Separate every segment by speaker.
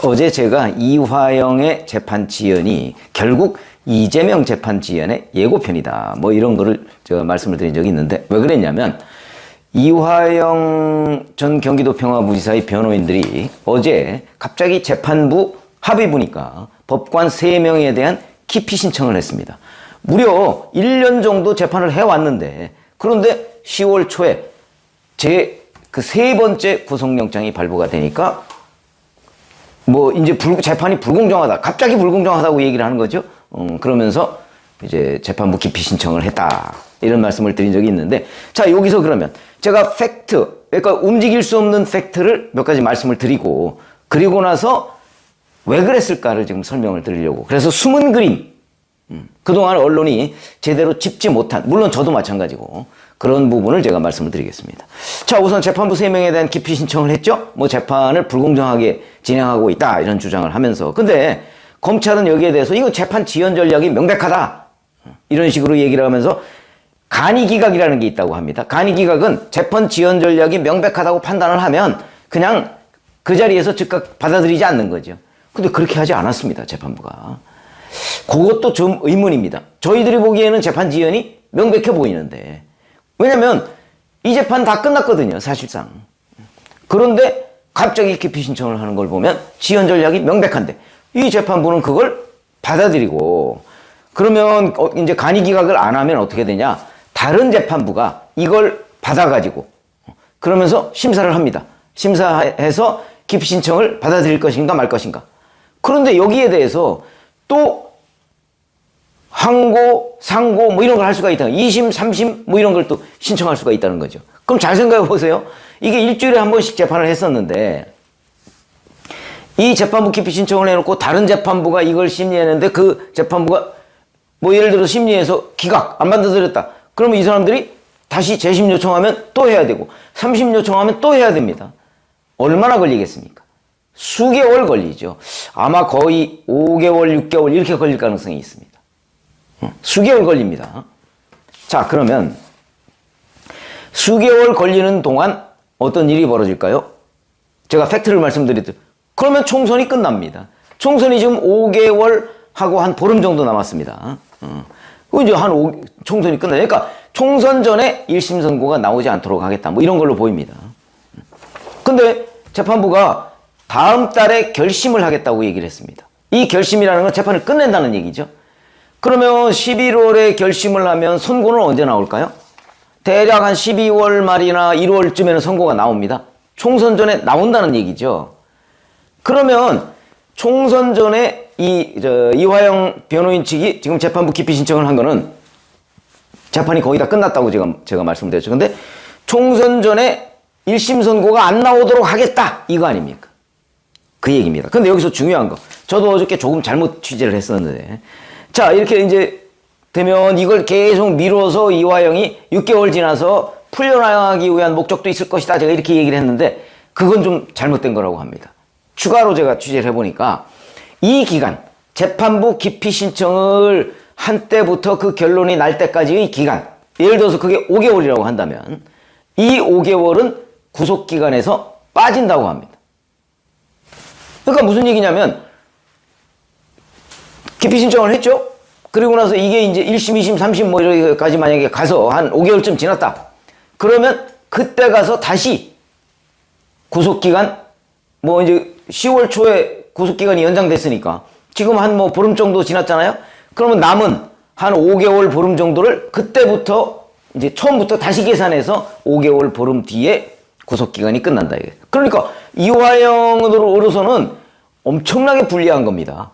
Speaker 1: 어제 제가 이화영의 재판 지연이 결국 이재명 재판 지연의 예고편이다. 뭐 이런 거를 제가 말씀을 드린 적이 있는데 왜 그랬냐면 이화영 전 경기도 평화부지사의 변호인들이 어제 갑자기 재판부 합의부니까 법관 3명에 대한 기피 신청을 했습니다. 무려 1년 정도 재판을 해왔는데 그런데 10월 초에 제 그 3번째 구속영장이 발부가 되니까 뭐 이제 재판이 불공정하다. 갑자기 불공정하다고 얘기를 하는 거죠. 그러면서 이제 재판부 기피 신청을 했다. 이런 말씀을 드린 적이 있는데 자, 여기서 그러면 제가 팩트, 그러니까 움직일 수 없는 팩트를 몇 가지 말씀을 드리고 그리고 나서 왜 그랬을까를 지금 설명을 드리려고. 그래서 숨은 그림, 그동안 언론이 제대로 짚지 못한, 물론 저도 마찬가지고 그런 부분을 제가 말씀을 드리겠습니다. 자, 우선 재판부 3명에 대한 기피 신청을 했죠. 뭐 재판을 불공정하게 진행하고 있다 이런 주장을 하면서 근데 검찰은 여기에 대해서 이거 재판 지연 전략이 명백하다 이런 식으로 얘기를 하면서 간이기각이라는 게 있다고 합니다. 간이기각은 재판 지연 전략이 명백하다고 판단을 하면 그냥 그 자리에서 즉각 받아들이지 않는 거죠. 근데 그렇게 하지 않았습니다. 재판부가. 그것도 좀 의문입니다. 저희들이 보기에는 재판 지연이 명백해 보이는데 왜냐면 이 재판 다 끝났거든요. 사실상. 그런데 갑자기 기피 신청을 하는 걸 보면 지연 전략이 명백한데 이 재판부는 그걸 받아들이고 그러면 이제 간이기각을 안 하면 어떻게 되냐. 다른 재판부가 이걸 받아가지고 그러면서 심사를 합니다. 심사해서 기피 신청을 받아들일 것인가 말 것인가. 그런데 여기에 대해서 또 항고, 상고 뭐 이런 걸 할 수가 있다. 2심, 3심 뭐 이런 걸 또 신청할 수가 있다는 거죠. 그럼 잘 생각해 보세요. 이게 일주일에 한 번씩 재판을 했었는데 이 재판부 기피 신청을 해놓고 다른 재판부가 이걸 심리했는데 그 재판부가 뭐 예를 들어 심리해서 기각 안 받아들였다. 그러면 이 사람들이 다시 재심 요청하면 또 해야 되고 3심 요청하면 또 해야 됩니다. 얼마나 걸리겠습니까? 수개월 걸리죠. 아마 거의 5개월, 6개월 이렇게 걸릴 가능성이 있습니다. 수개월 걸립니다. 자, 그러면 수개월 걸리는 동안 어떤 일이 벌어질까요? 제가 팩트를 말씀드렸죠. 그러면 총선이 끝납니다. 총선이 지금 5개월 하고 한 보름 정도 남았습니다. 이제 총선이 끝나요. 그러니까 총선 전에 1심 선고가 나오지 않도록 하겠다. 뭐 이런 걸로 보입니다. 근데 재판부가 다음 달에 결심을 하겠다고 얘기를 했습니다. 이 결심이라는 건 재판을 끝낸다는 얘기죠. 그러면 11월에 결심을 하면 선고는 언제 나올까요? 대략 한 12월 말이나 1월쯤에는 선고가 나옵니다. 총선 전에 나온다는 얘기죠. 그러면 총선 전에 이화영 변호인 측이 지금 재판부 기피 신청을 한 거는 재판이 거의 다 끝났다고 제가 말씀드렸죠. 근데 총선 전에 1심 선고가 안 나오도록 하겠다 이거 아닙니까? 그 얘기입니다. 근데 여기서 중요한 거 저도 어저께 조금 잘못 취재를 했었는데 자, 이렇게 이제 되면 이걸 계속 미뤄서 이화영이 6개월 지나서 풀려나가기 위한 목적도 있을 것이다. 제가 이렇게 얘기를 했는데 그건 좀 잘못된 거라고 합니다. 추가로 제가 취재를 해보니까 이 기간, 재판부 기피 신청을 한 때부터 그 결론이 날 때까지의 기간, 예를 들어서 그게 5개월이라고 한다면 이 5개월은 구속기간에서 빠진다고 합니다. 그러니까 무슨 얘기냐면 기피 신청을 했죠? 그리고 나서 이게 이제 1심, 2심, 3심 뭐 이렇게까지 만약에 가서 한 5개월쯤 지났다. 그러면 그때 가서 다시 구속기간, 뭐 이제 10월 초에 구속기간이 연장됐으니까 지금 한 뭐 보름 정도 지났잖아요? 그러면 남은 한 5개월 보름 정도를 그때부터 이제 처음부터 다시 계산해서 5개월 보름 뒤에 구속기간이 끝난다. 그러니까 이화영으로서는 엄청나게 불리한 겁니다.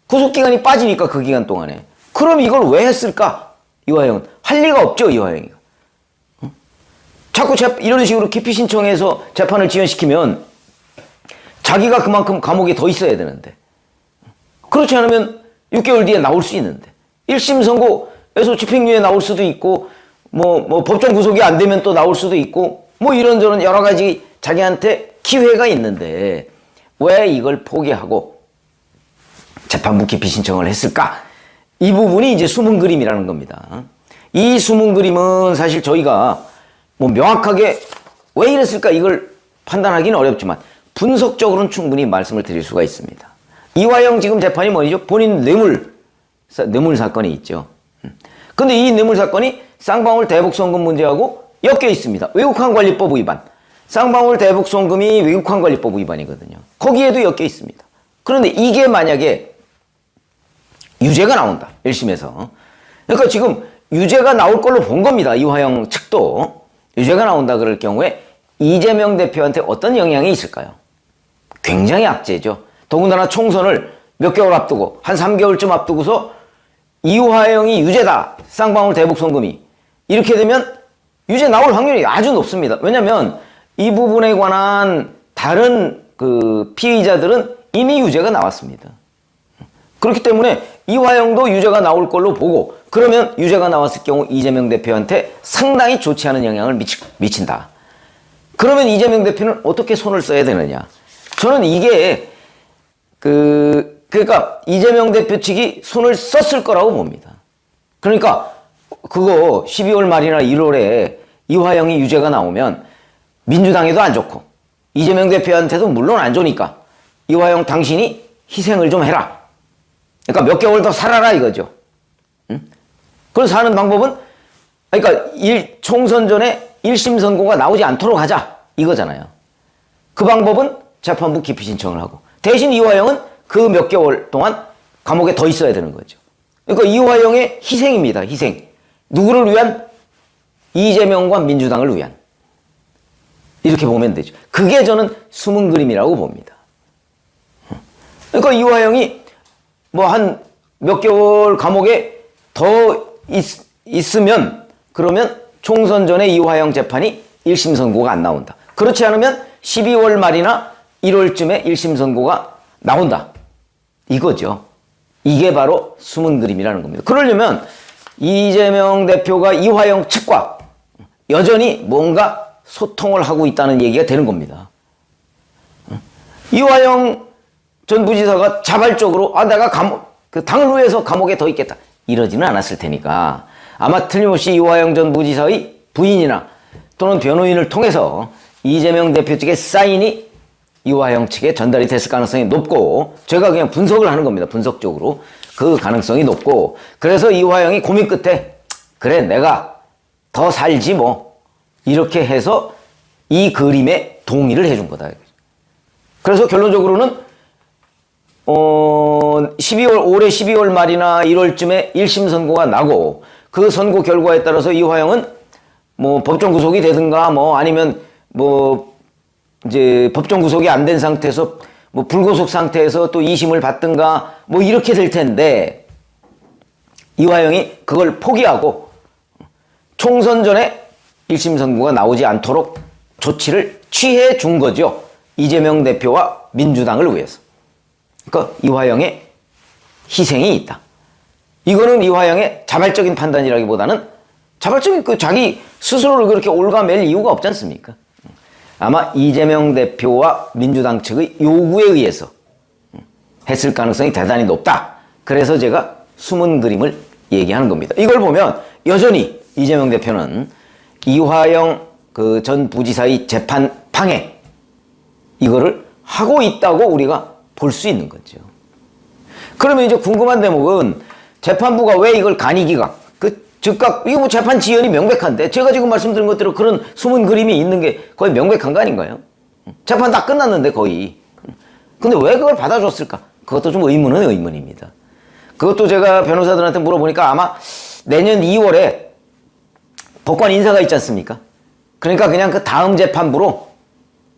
Speaker 1: 구속기간이 빠지니까 그 기간 동안에. 그럼 이걸 왜 했을까? 이화영은. 할 리가 없죠, 이화영이가. 자꾸 이런 식으로 기피 신청해서 재판을 지연시키면 자기가 그만큼 감옥에 더 있어야 되는데. 그렇지 않으면 6개월 뒤에 나올 수 있는데. 1심 선고에서 집행유예 나올 수도 있고, 뭐 법정 구속이 안 되면 또 나올 수도 있고, 뭐 이런저런 여러 가지 자기한테 기회가 있는데 왜 이걸 포기하고 재판부 기피 신청을 했을까? 이 부분이 이제 숨은 그림이라는 겁니다. 이 숨은 그림은 사실 저희가 뭐 명확하게 왜 이랬을까 이걸 판단하기는 어렵지만 분석적으로는 충분히 말씀을 드릴 수가 있습니다. 이화영 지금 재판이 뭐죠? 본인 뇌물 사건이 있죠. 근데 이 뇌물 사건이 쌍방울 대북송금 문제하고 엮여 있습니다. 외국환관리법 위반. 쌍방울 대북송금이 외국환관리법 위반이거든요. 거기에도 엮여 있습니다. 그런데 이게 만약에 유죄가 나온다. 1심에서. 그러니까 지금 유죄가 나올 걸로 본 겁니다. 이화영 측도. 유죄가 나온다 그럴 경우에 이재명 대표한테 어떤 영향이 있을까요? 굉장히 악재죠. 더군다나 총선을 몇 개월 앞두고 한 3개월쯤 앞두고서 이화영이 유죄다. 쌍방울 대북송금이. 이렇게 되면 유죄 나올 확률이 아주 높습니다. 왜냐하면 이 부분에 관한 다른 그 피의자들은 이미 유죄가 나왔습니다. 그렇기 때문에 이화영도 유죄가 나올 걸로 보고 그러면 유죄가 나왔을 경우 이재명 대표한테 상당히 좋지 않은 영향을 미친다. 그러면 이재명 대표는 어떻게 손을 써야 되느냐. 저는 이게 그러니까 이재명 대표 측이 손을 썼을 거라고 봅니다. 그러니까 그거 12월 말이나 1월에 이화영이 유죄가 나오면 민주당에도 안 좋고 이재명 대표한테도 물론 안 좋으니까 이화영 당신이 희생을 좀 해라. 그러니까 몇 개월 더 살아라 이거죠. 응? 그래서 사는 방법은 그러니까 총선 전에 1심 선고가 나오지 않도록 하자 이거잖아요. 그 방법은 재판부 기피 신청을 하고 대신 이화영은 그 몇 개월 동안 감옥에 더 있어야 되는 거죠. 그러니까 이화영의 희생입니다. 희생. 누구를 위한? 이재명과 민주당을 위한. 이렇게 보면 되죠. 그게 저는 숨은 그림이라고 봅니다. 그러니까 이화영이 뭐 한 몇 개월 감옥에 더 있으면 그러면 총선 전에 이화영 재판이 1심 선고가 안 나온다. 그렇지 않으면 12월 말이나 1월쯤에 1심 선고가 나온다. 이거죠. 이게 바로 숨은 그림이라는 겁니다. 그러려면 이재명 대표가 이화영 측과 여전히 뭔가 소통을 하고 있다는 얘기가 되는 겁니다. 이화영 전 부지사가 자발적으로 내가 그 당을 위해서 감옥에 더 있겠다 이러지는 않았을 테니까 아마 틀림없이 이화영 전 부지사의 부인이나 또는 변호인을 통해서 이재명 대표 측의 사인이 이화영 측에 전달이 됐을 가능성이 높고 제가 그냥 분석을 하는 겁니다. 분석적으로 그 가능성이 높고 그래서 이화영이 고민 끝에 그래 내가 더 살지 뭐 이렇게 해서 이 그림에 동의를 해준 거다. 그래서 결론적으로는 올해 12월 말이나 1월쯤에 1심 선고가 나고 그 선고 결과에 따라서 이화영은 뭐 법정 구속이 되든가 뭐 아니면 뭐 이제 법정 구속이 안 된 상태에서 뭐 불구속 상태에서 또 2심을 받든가 뭐 이렇게 될 텐데 이화영이 그걸 포기하고 총선 전에 1심 선고가 나오지 않도록 조치를 취해 준 거죠. 이재명 대표와 민주당을 위해서. 그러니까 이화영의 희생이 있다. 이거는 이화영의 자발적인 판단이라기보다는 자발적인 자기 스스로를 그렇게 옭아맬 이유가 없지 않습니까? 아마 이재명 대표와 민주당 측의 요구에 의해서 했을 가능성이 대단히 높다. 그래서 제가 숨은 그림을 얘기하는 겁니다. 이걸 보면 여전히 이재명 대표는 이화영 그 전 부지사의 재판 방해 이거를 하고 있다고 우리가 볼 수 있는 거죠. 그러면 이제 궁금한 대목은 재판부가 왜 이걸 간이기각 즉각 이거 뭐 재판 지연이 명백한데 제가 지금 말씀드린 것대로 그런 숨은 그림이 있는 게 거의 명백한 거 아닌가요? 재판 다 끝났는데 거의. 근데 왜 그걸 받아줬을까? 그것도 좀 의문은 의문입니다. 그것도 제가 변호사들한테 물어보니까 아마 내년 2월에 법관 인사가 있지 않습니까? 그러니까 그냥 그 다음 재판부로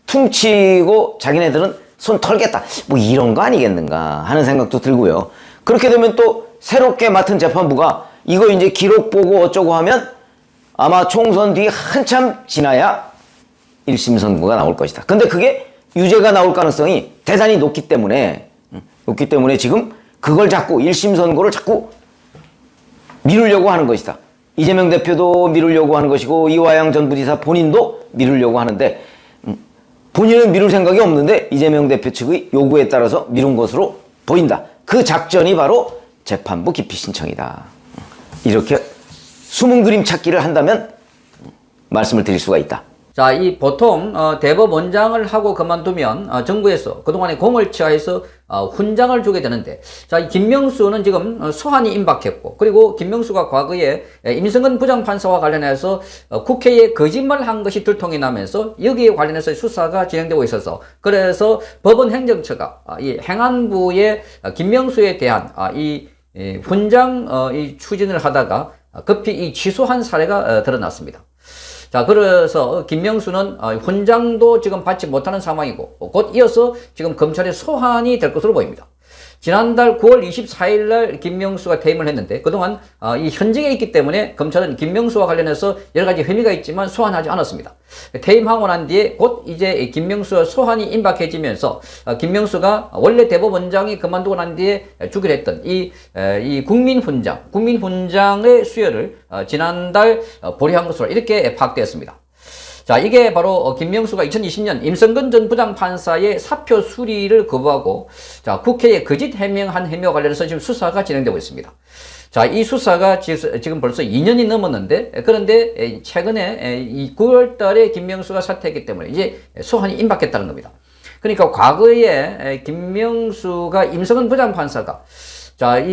Speaker 1: 퉁치고 자기네들은 손 털겠다. 뭐 이런 거 아니겠는가 하는 생각도 들고요. 그렇게 되면 또 새롭게 맡은 재판부가 이거 이제 기록 보고 어쩌고 하면 아마 총선 뒤에 한참 지나야 1심 선고가 나올 것이다. 근데 그게 유죄가 나올 가능성이 대단히 높기 때문에 지금 그걸 자꾸 1심 선고를 자꾸 미루려고 하는 것이다. 이재명 대표도 미루려고 하는 것이고 이화영 전 부지사 본인도 미루려고 하는데 본인은 미룰 생각이 없는데 이재명 대표 측의 요구에 따라서 미룬 것으로 보인다. 그 작전이 바로 재판부 기피 신청이다. 이렇게 숨은 그림 찾기를 한다면 말씀을 드릴 수가 있다.
Speaker 2: 자, 이 보통 대법원장을 하고 그만두면 정부에서 그동안에 공을 취하해서 훈장을 주게 되는데, 자, 이 김명수는 지금 소환이 임박했고, 그리고 김명수가 과거에 임성근 부장판사와 관련해서 국회에 거짓말한 것이 들통이 나면서 여기에 관련해서 수사가 진행되고 있어서, 그래서 법원 행정처가 이 행안부의 김명수에 대한 이 훈장 이 추진을 하다가 급히 이 취소한 사례가 드러났습니다. 자, 그래서 김명수는 훈장도 지금 받지 못하는 상황이고, 곧 이어서 지금 검찰의 소환이 될 것으로 보입니다. 지난달 9월 24일 날 김명수가 퇴임을 했는데, 그동안 이 현직에 있기 때문에 검찰은 김명수와 관련해서 여러 가지 혐의가 있지만 소환하지 않았습니다. 퇴임하고 난 뒤에 곧 이제 김명수와 소환이 임박해지면서 김명수가 원래 대법원장이 그만두고 난 뒤에 주기로 했던 이 국민훈장의 수여를 지난달 보류한 것으로 이렇게 파악되었습니다. 자, 이게 바로 김명수가 2020년 임성근 전 부장판사의 사표 수리를 거부하고, 자, 국회에 거짓 해명한 혐의와 관련해서 지금 수사가 진행되고 있습니다. 자, 이 수사가 지금 벌써 2년이 넘었는데, 그런데 최근에 이 9월 달에 김명수가 사퇴했기 때문에 이제 소환이 임박했다는 겁니다. 그러니까 과거에 김명수가 임성근 부장판사가, 자,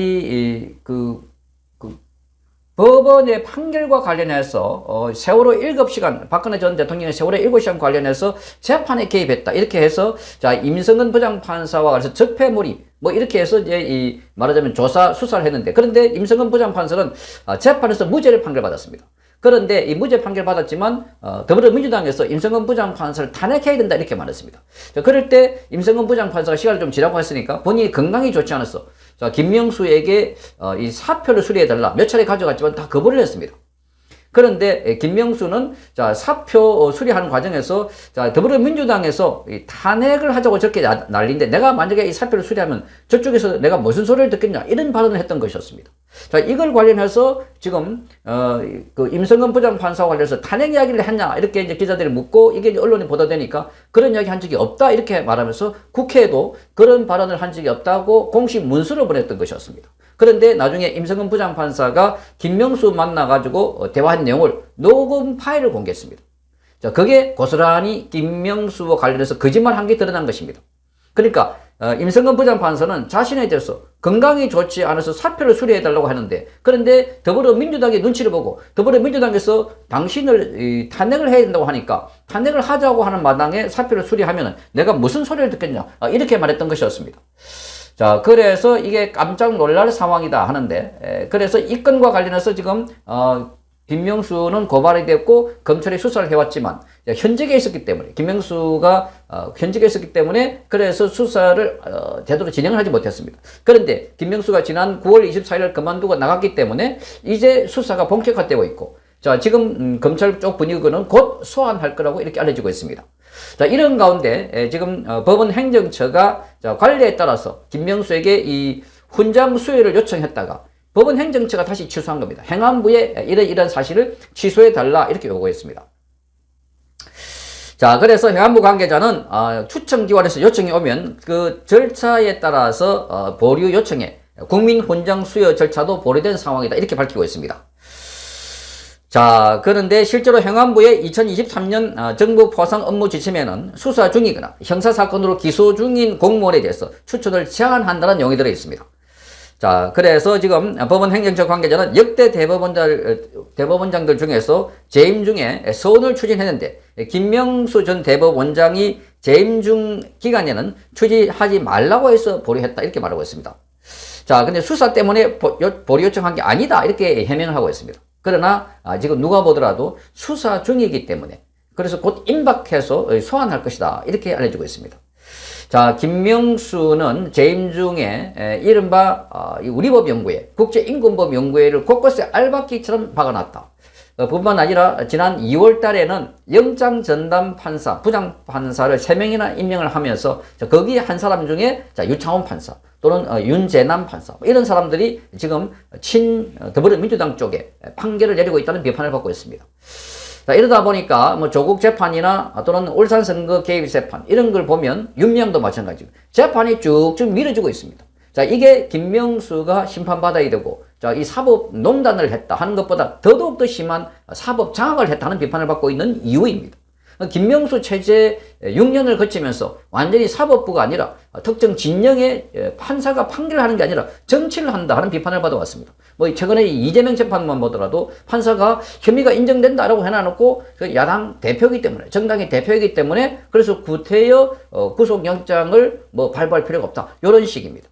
Speaker 2: 법원의 판결과 관련해서 세월호 7시간, 박근혜 전 대통령의 세월호 7시간 관련해서 재판에 개입했다, 이렇게 해서, 자, 임성근 부장판사와 그래서 적폐몰이 뭐 이렇게 해서 이제 말하자면 수사를 했는데, 그런데 임성근 부장판사는 재판에서 무죄를 판결받았습니다. 그런데 이 무죄 판결 받았지만 더불어민주당에서 임성근 부장판사를 탄핵해야 된다, 이렇게 말했습니다. 자, 그럴 때 임성근 부장판사가 시간을 좀 지나고 했으니까 본인이 건강이 좋지 않았어. 자, 김명수에게 이 사표를 수리해달라 몇 차례 가져갔지만 다 거부를 했습니다. 그런데 김명수는, 자, 사표 수리하는 과정에서, 자, 더불어민주당에서 이 탄핵을 하자고 저렇게 난리인데, 내가 만약에 이 사표를 수리하면 저쪽에서 내가 무슨 소리를 듣겠냐, 이런 발언을 했던 것이었습니다. 자, 이걸 관련해서 지금 그 임성근 부장판사와 관련해서 탄핵 이야기를 했냐, 이렇게 이제 기자들이 묻고, 이게 이제 언론에 보도되니까 그런 이야기 한 적이 없다, 이렇게 말하면서 국회에도 그런 발언을 한 적이 없다고 공식 문서를 보냈던 것이었습니다. 그런데 나중에 임성근 부장판사가 김명수 만나가지고 대화한 내용을 녹음 파일을 공개했습니다. 자, 그게 고스란히 김명수와 관련해서 거짓말한 게 드러난 것입니다. 그러니까 임성근 부장판사는 자신에 대해서 건강이 좋지 않아서 사표를 수리해달라고 하는데, 그런데 더불어민주당의 눈치를 보고 더불어민주당에서 당신을 탄핵을 해야 된다고 하니까 탄핵을 하자고 하는 마당에 사표를 수리하면 내가 무슨 소리를 듣겠냐, 이렇게 말했던 것이었습니다. 자, 그래서 이게 깜짝 놀랄 상황이다 하는데, 그래서 이 건과 관련해서 지금 김명수는 고발이 됐고 검찰이 수사를 해왔지만 현직에 있었기 때문에, 김명수가 현직에 있었기 때문에 그래서 수사를 제대로 진행을 하지 못했습니다. 그런데 김명수가 지난 9월 24일 그만두고 나갔기 때문에 이제 수사가 본격화되고 있고, 자, 지금 검찰 쪽 분위기는 곧 소환할 거라고 이렇게 알려지고 있습니다. 자, 이런 가운데 지금 법원 행정처가, 자, 관례에 따라서 김명수에게 이 훈장 수여를 요청했다가 법원 행정처가 다시 취소한 겁니다. 행안부에 이런 사실을 취소해달라, 이렇게 요구했습니다. 자, 그래서 행안부 관계자는 추천기관에서 요청이 오면 그 절차에 따라서 보류 요청에 국민훈장 수여 절차도 보류된 상황이다, 이렇게 밝히고 있습니다. 자, 그런데 실제로 행안부의 2023년 정부 포상 업무 지침에는 수사 중이거나 형사사건으로 기소 중인 공무원에 대해서 추천을 제한한다는 내용이 들어 있습니다. 자, 그래서 지금 법원 행정처 관계자는 역대 대법원장들 중에서 재임 중에 서원을 추진했는데, 김명수 전 대법원장이 재임 중 기간에는 추진하지 말라고 해서 보류했다, 이렇게 말하고 있습니다. 자, 근데 수사 때문에 보류 요청한 게 아니다, 이렇게 해명을 하고 있습니다. 그러나 지금 누가 보더라도 수사 중이기 때문에, 그래서 곧 임박해서 소환할 것이다, 이렇게 알려지고 있습니다. 자, 김명수는 재임 중에 이른바 우리법연구회, 국제인권법연구회를 곳곳에 알박기처럼 박아놨다. 뿐만 아니라 지난 2월 달에는 영장전담판사, 부장판사를 3명이나 임명을 하면서, 거기 한 사람 중에 유창훈 판사 또는 윤재남 판사, 이런 사람들이 지금 더불어민주당 쪽에 판결을 내리고 있다는 비판을 받고 있습니다. 자, 이러다 보니까 조국 재판이나 또는 울산 선거 개입 재판, 이런 걸 보면 윤미향도 마찬가지고 재판이 쭉쭉 미뤄지고 있습니다. 자, 이게 김명수가 심판받아야 되고, 자, 이 사법농단을 했다 하는 것보다 더더욱 더 심한 사법 장악을 했다는 비판을 받고 있는 이유입니다. 김명수 체제 6년을 거치면서 완전히 사법부가 아니라 특정 진영의 판사가 판결을 하는 게 아니라 정치를 한다 하는 비판을 받아왔습니다. 뭐 최근에 이재명 재판만 보더라도 판사가 혐의가 인정된다라고 해놔놓고 그 야당 대표이기 때문에 정당의 대표이기 때문에 그래서 구태여 구속영장을 뭐 발부할 필요가 없다 이런 식입니다.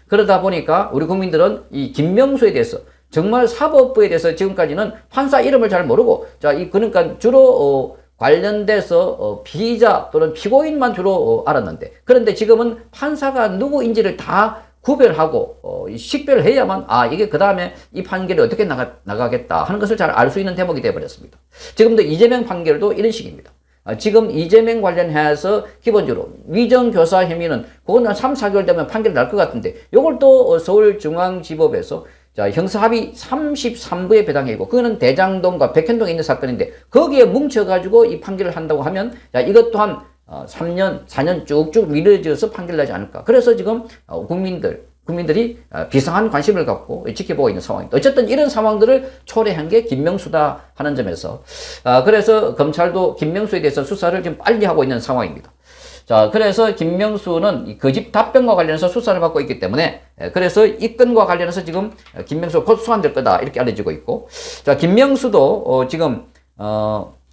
Speaker 2: 그러다 보니까 우리 국민들은 이 김명수에 대해서 정말 사법부에 대해서 지금까지는 판사 이름을 잘 모르고 그러니까 주로 관련돼서 피의자 또는 피고인만 주로 알았는데 그런데 지금은 판사가 누구인지를 다 구별하고 식별해야만 이게 그 다음에 이 판결이 어떻게 나가겠다 하는 것을 잘 알 수 있는 대목이 되어버렸습니다. 지금도 이재명 판결도 이런 식입니다. 지금 이재명 관련해서 기본적으로 위정교사 혐의는 그거는 3, 4개월 되면 판결이 날 것 같은데 요걸 또 서울중앙지법에서 형사합의 33부의 배당이고 그거는 대장동과 백현동에 있는 사건인데 거기에 뭉쳐가지고 이 판결을 한다고 하면 이것 또한 3년, 4년 쭉쭉 미뤄져서 판결 나지 않을까. 그래서 지금 국민들이 비상한 관심을 갖고 지켜보고 있는 상황입니다. 어쨌든 이런 상황들을 초래한 게 김명수다 하는 점에서 그래서 검찰도 김명수에 대해서 수사를 지금 빨리 하고 있는 상황입니다. 자, 그래서 김명수는 그 집 답변과 관련해서 수사를 받고 있기 때문에 그래서 이 건과 관련해서 지금 김명수가 곧 소환될 거다 이렇게 알려지고 있고 자, 김명수도 지금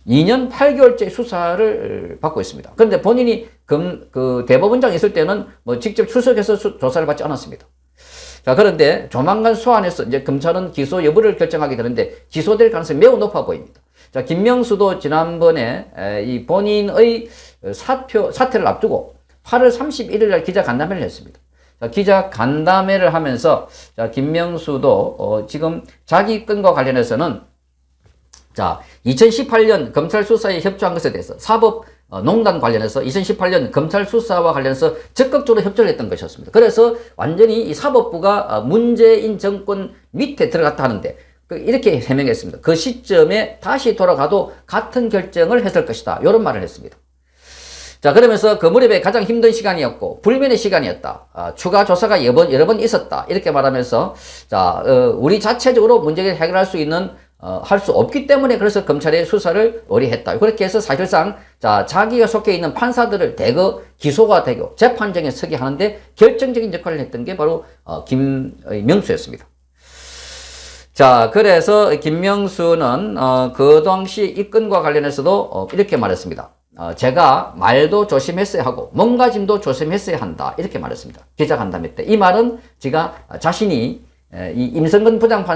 Speaker 2: 2년 8개월째 수사를 받고 있습니다. 그런데 본인이 그 대법원장 있을 때는 뭐 직접 출석해서 조사를 받지 않았습니다. 자, 그런데 조만간 소환해서 이제 검찰은 기소 여부를 결정하게 되는데 기소될 가능성이 매우 높아 보입니다. 자, 김명수도 지난번에 이 본인의 사퇴를 앞두고 8월 31일 날 기자 간담회를 했습니다. 자, 기자 간담회를 하면서 자, 김명수도 지금 자기 건과 관련해서는 자, 2018년 검찰 수사에 협조한 것에 대해서 사법농단 관련해서 2018년 검찰 수사와 관련해서 적극적으로 협조를 했던 것이었습니다. 그래서 완전히 이 사법부가 문재인 정권 밑에 들어갔다 하는데 이렇게 해명했습니다. 그 시점에 다시 돌아가도 같은 결정을 했을 것이다. 이런 말을 했습니다. 자, 그러면서 그 무렵에 가장 힘든 시간이었고 불면의 시간이었다. 추가 조사가 여러 번 있었다. 이렇게 말하면서 자, 우리 자체적으로 문제를 해결할 수 있는 할 수 없기 때문에 그래서 검찰의 수사를 의뢰했다. 그렇게 해서 사실상 자, 자기가 속해 있는 판사들을 대거 기소가 되고 재판정에 서게 하는데 결정적인 역할을 했던 게 바로 김명수였습니다. 자, 그래서 김명수는 그 당시 이 건과 관련해서도 이렇게 말했습니다. 제가 말도 조심했어야 하고 몸가짐도 조심했어야 한다. 이렇게 말했습니다. 기자간담회 때. 이 말은 제가 자신이 이 임성근 부장판